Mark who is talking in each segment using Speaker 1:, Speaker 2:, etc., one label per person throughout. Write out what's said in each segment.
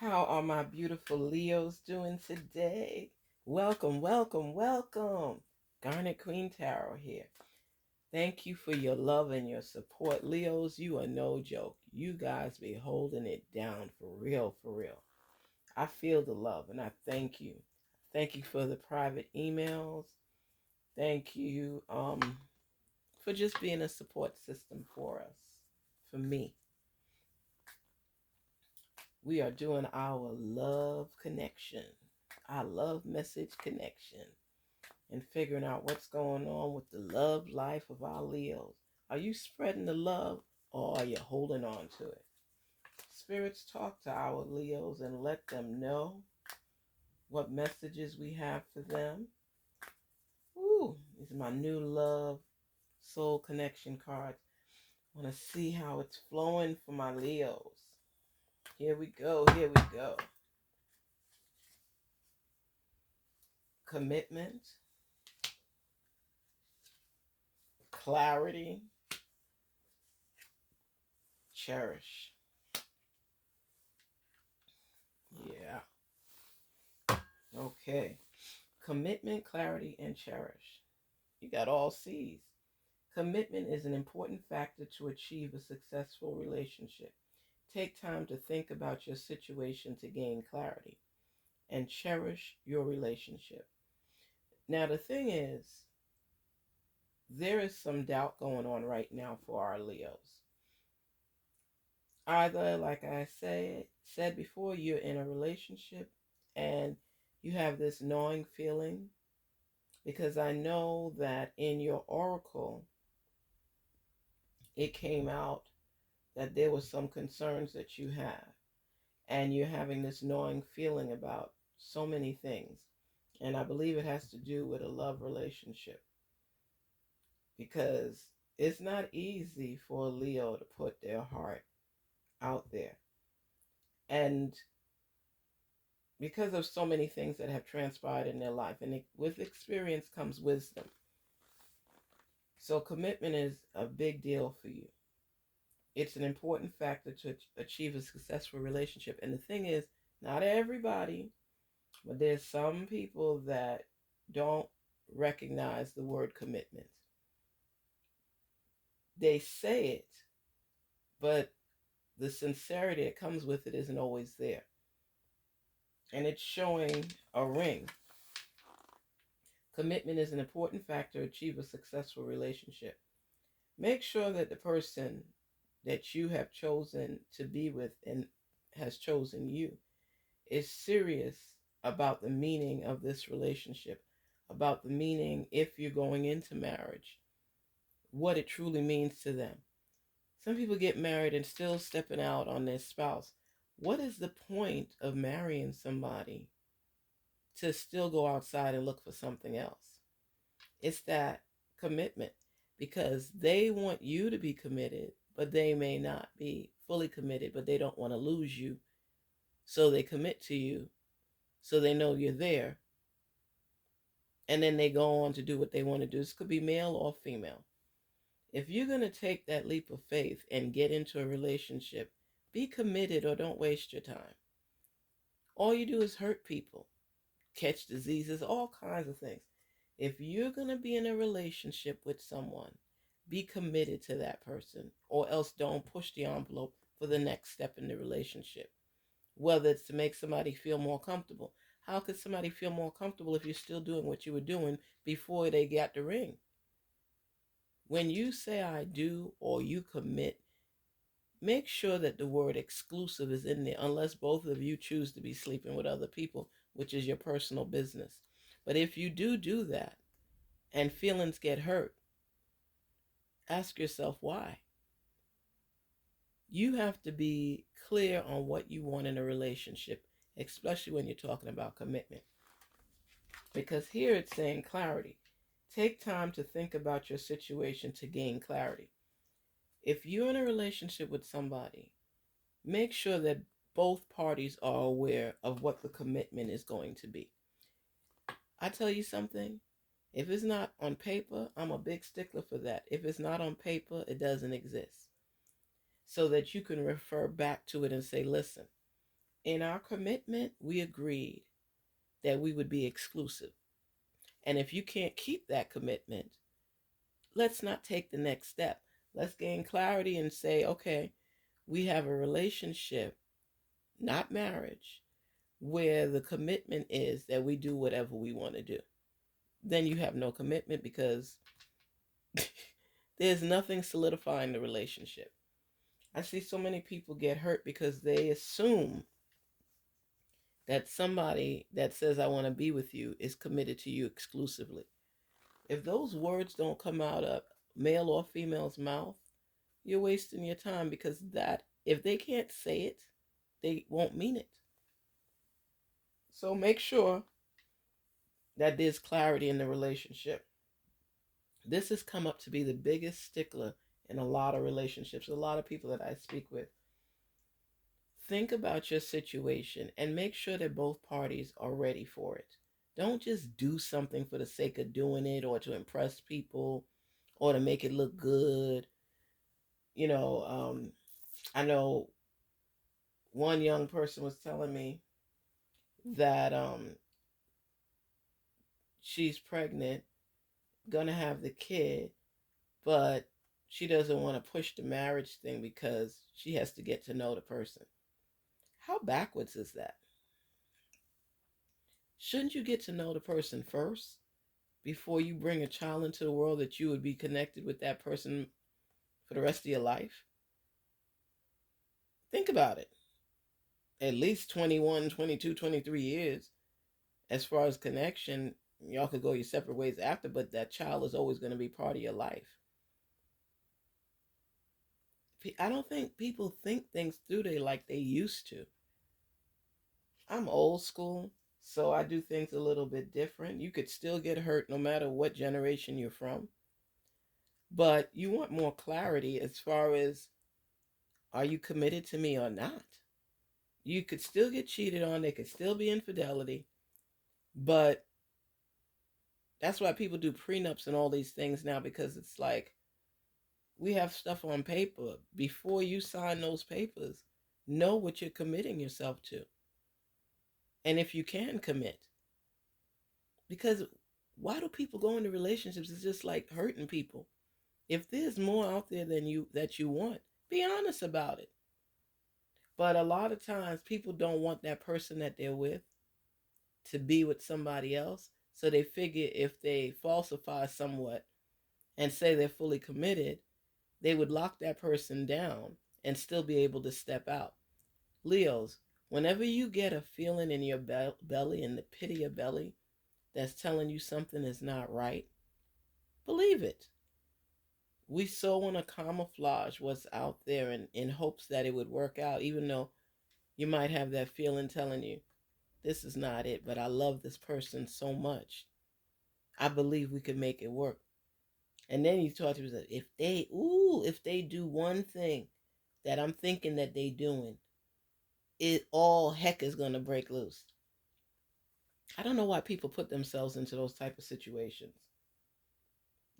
Speaker 1: How are my beautiful Leos doing today? Welcome, welcome, welcome. Garnet Queen Tarot here. Thank you for your love and your support. Leos, you are no joke. You guys be holding it down for real, for real. I feel the love and I thank you. Thank you for the private emails. Thank you for just being a support system for us, for me. We are doing our love connection, our love message connection, and figuring out what's going on with the love life of our Leos. Are you spreading the love or are you holding on to it? Spirits, talk to our Leos and let them know what messages we have for them. Ooh, these are my new love soul connection cards. I want to see how it's flowing for my Leos. Here we go, here we go. Commitment, clarity, cherish. Yeah. Okay. Commitment, clarity, and cherish. You got all C's. Commitment is an important factor to achieve a successful relationship. Take time to think about your situation to gain clarity and cherish your relationship. Now, the thing is, there is some doubt going on right now for our Leos. Either, like I said before, you're in a relationship and you have this gnawing feeling, because I know that in your oracle it came out that there were some concerns that you have, and you're having this gnawing feeling about so many things. And I believe it has to do with a love relationship, because it's not easy for a Leo to put their heart out there. And because of so many things that have transpired in their life, and with experience comes wisdom. So commitment is a big deal for you. It's an important factor to achieve a successful relationship. And the thing is, not everybody, but there's some people that don't recognize the word commitment. They say it, but the sincerity that comes with it isn't always there. And it's showing a ring. Commitment is an important factor to achieve a successful relationship. Make sure that the person that you have chosen to be with and has chosen you is serious about the meaning of this relationship, about the meaning, if you're going into marriage, what it truly means to them. Some people get married and still stepping out on their spouse. What is the point of marrying somebody to still go outside and look for something else? It's that commitment, because they want you to be committed, but they may not be fully committed, but they don't want to lose you. So they commit to you so they know you're there. And then they go on to do what they want to do. This could be male or female. If you're going to take that leap of faith and get into a relationship, be committed or don't waste your time. All you do is hurt people, catch diseases, all kinds of things. If you're going to be in a relationship with someone, be committed to that person, or else don't push the envelope for the next step in the relationship. Whether it's to make somebody feel more comfortable. How could somebody feel more comfortable if you're still doing what you were doing before they got the ring? When you say I do or you commit, make sure that the word exclusive is in there, unless both of you choose to be sleeping with other people, which is your personal business. But if you do that and feelings get hurt, ask yourself why. You have to be clear on what you want in a relationship, especially when you're talking about commitment. Because here it's saying clarity. Take time to think about your situation to gain clarity. If you're in a relationship with somebody, make sure that both parties are aware of what the commitment is going to be. I tell you something, if it's not on paper, I'm a big stickler for that. If it's not on paper, it doesn't exist. So that you can refer back to it and say, listen, In our commitment, we agreed that we would be exclusive. And if you can't keep that commitment, let's not take the next step. Let's gain clarity and say, okay, we have a relationship, not marriage, where the commitment is that we do whatever we want to do. Then you have no commitment because there's nothing solidifying the relationship. I see so many people get hurt because they assume that somebody that says, I want to be with you, is committed to you exclusively. If those words don't come out of male or female's mouth, you're wasting your time, because that, if they can't say it, they won't mean it. So make sure that there's clarity in the relationship. This has come up to be the biggest stickler in a lot of relationships, a lot of people that I speak with. Think about your situation and make sure that both parties are ready for it. Don't just do something for the sake of doing it, or to impress people, or to make it look good. You know, I know one young person was telling me that she's pregnant, gonna have the kid, but she doesn't want to push the marriage thing because she has to get to know the person. How backwards is that? Shouldn't you get to know the person first before you bring a child into the world that you would be connected with that person for the rest of your life? Think about it. At least 21, 22, 23 years as far as connection. Y'all could go your separate ways after, but that child is always going to be part of your life. I don't think people think things through like they used to. I'm old school, so I do things a little bit different. You could still get hurt no matter what generation you're from, but you want more clarity as far as, are you committed to me or not? You could still get cheated on, there could still be infidelity, but that's why people do prenups and all these things now, because it's like, we have stuff on paper. Before you sign those papers, know what you're committing yourself to. And if you can commit, because why do people go into relationships? It's just like hurting people. If there's more out there than you that you want, be honest about it. But a lot of times people don't want that person that they're with to be with somebody else. So they figure if they falsify somewhat and say they're fully committed, they would lock that person down and still be able to step out. Leos, whenever you get a feeling in your belly, in the pit of your belly, that's telling you something is not right, believe it. We so want to camouflage what's out there in hopes that it would work out, even though you might have that feeling telling you, this is not it, but I love this person so much. I believe we could make it work. And then you talk to yourself, if they do one thing that I'm thinking that they doing, it all heck is gonna break loose. I don't know why people put themselves into those type of situations.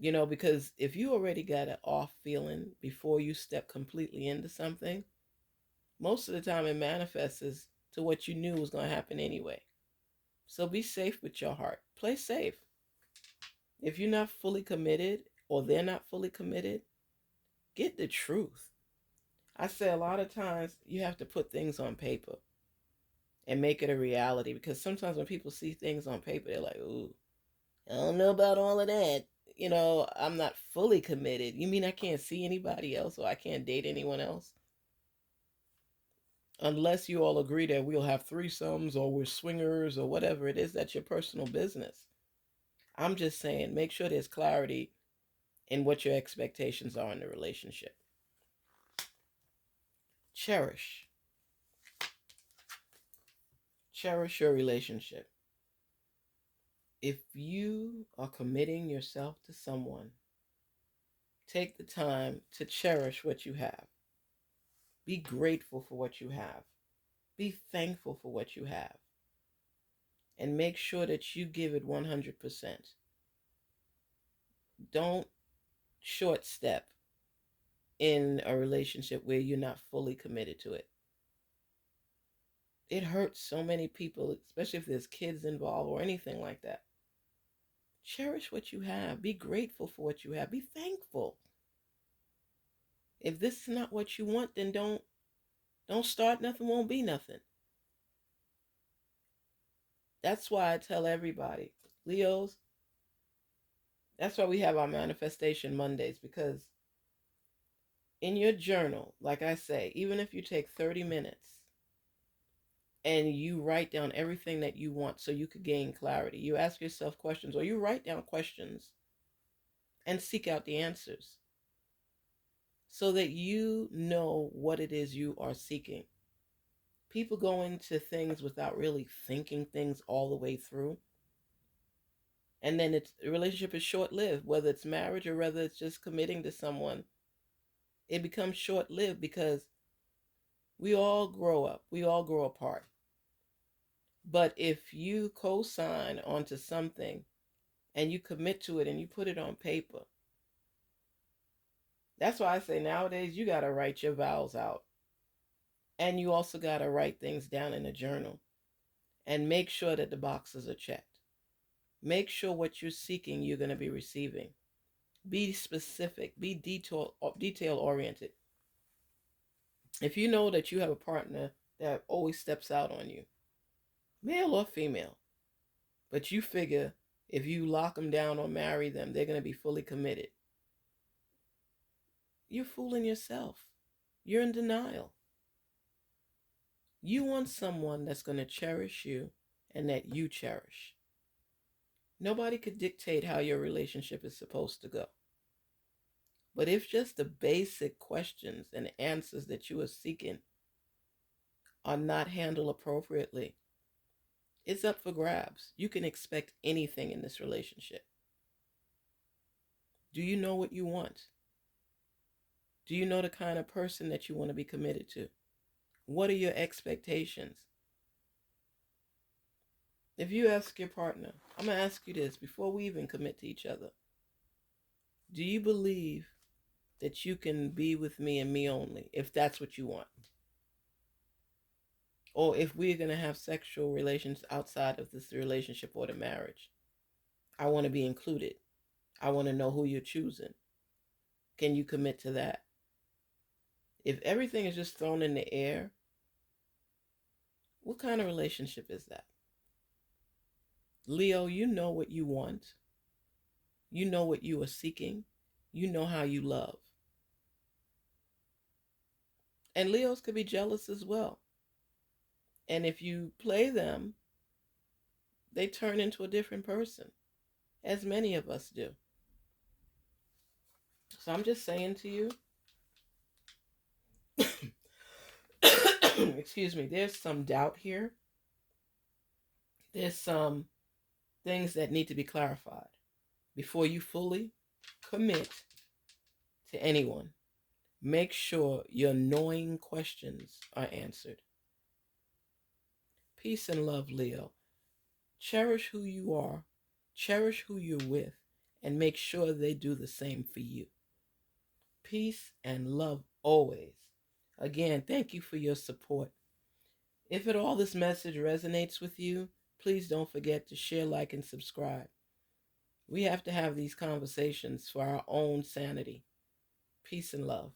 Speaker 1: Because if you already got an off feeling before you step completely into something, most of the time it manifests as to what you knew was going to happen anyway. So be safe with your heart. Play safe. If you're not fully committed, or they're not fully committed, get the truth. I say a lot of times you have to put things on paper and make it a reality, because sometimes when people see things on paper, they're like, ooh, I don't know about all of that. I'm not fully committed. You mean I can't see anybody else, or I can't date anyone else? Unless you all agree that we'll have threesomes, or we're swingers, or whatever it is, that's your personal business. I'm just saying, make sure there's clarity in what your expectations are in the relationship. Cherish. Cherish your relationship. If you are committing yourself to someone, take the time to cherish what you have. Be grateful for what you have. Be thankful for what you have. And make sure that you give it 100%. Don't short step in a relationship where you're not fully committed to it. It hurts so many people, especially if there's kids involved or anything like that. Cherish what you have. Be grateful for what you have. Be thankful. If this is not what you want, then don't start. Nothing won't be nothing. That's why I tell everybody, Leos, that's why we have our manifestation Mondays, because in your journal, like I say, even if you take 30 minutes and you write down everything that you want so you could gain clarity, you ask yourself questions or you write down questions and seek out the answers so that you know what it is you are seeking. People go into things without really thinking things all the way through. And then the relationship is short-lived, whether it's marriage or whether it's just committing to someone. It becomes short-lived because we all grow up, we all grow apart. But if you co-sign onto something and you commit to it and you put it on paper, that's why I say nowadays you got to write your vows out. And you also got to write things down in a journal and make sure that the boxes are checked. Make sure what you're seeking you're going to be receiving. Be specific, be detail oriented. If you know that you have a partner that always steps out on you, male or female, but you figure if you lock them down or marry them, they're going to be fully committed, you're fooling yourself. You're in denial. You want someone that's going to cherish you and that you cherish. Nobody could dictate how your relationship is supposed to go. But if just the basic questions and answers that you are seeking are not handled appropriately, it's up for grabs. You can expect anything in this relationship. Do you know what you want? Do you know the kind of person that you want to be committed to? What are your expectations? If you ask your partner, I'm going to ask you this before we even commit to each other. Do you believe that you can be with me and me only, if that's what you want? Or if we're going to have sexual relations outside of this relationship or the marriage, I want to be included. I want to know who you're choosing. Can you commit to that? If everything is just thrown in the air, what kind of relationship is that? Leo, you know what you want. You know what you are seeking. You know how you love. And Leos could be jealous as well. And if you play them, they turn into a different person, as many of us do. So I'm just saying to you, excuse me, there's some doubt here. There's some things that need to be clarified before you fully commit to anyone. Make sure your knowing questions are answered. Peace and love, Leo. Cherish who you are, cherish who you're with, and make sure they do the same for you. Peace and love always. Again, thank you for your support. If at all this message resonates with you, please don't forget to share, like, and subscribe. We have to have these conversations for our own sanity. Peace and love.